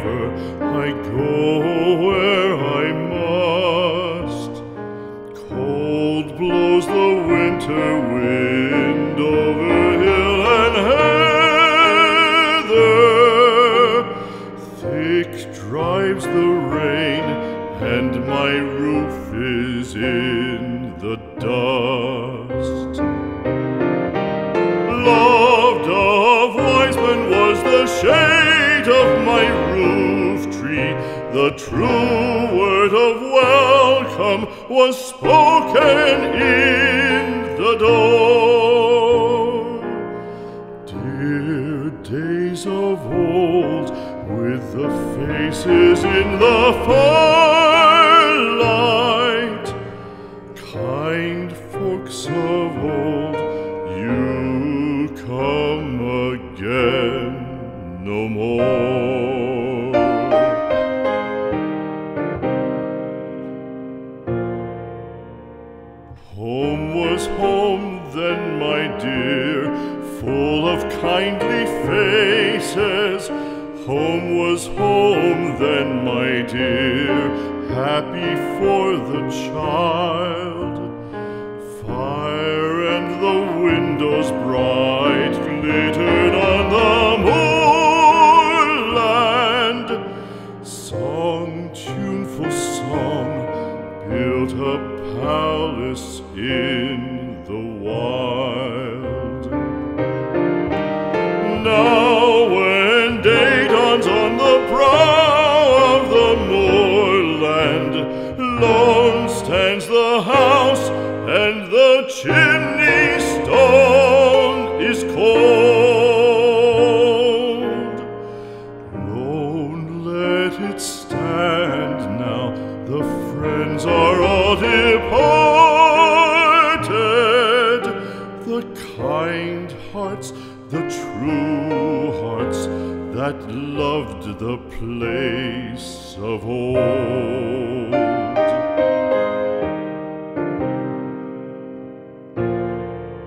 river, I go where I must. Cold blows the winter wind over hill and heather. Thick drives the rain, and my roof is in the dust. Loved of wise men was the shade of my roof tree. The true word of welcome was spoken in the door. Dear days of old, with the faces in the firelight, kind folks of old, you come again no more. Home was home then, my dear, full of kindly faces. Home was home then, my dear, happy for the child. Fire and the windows bright glittered on the moorland. Song, tuneful song, built a palace in the wild. Now when day dawns on the brow of the moorland, lone stands the house, and the chimney stone is cold. Lone, let it stand now, the friends are all departed. The kind hearts, the true hearts, that loved the place of old.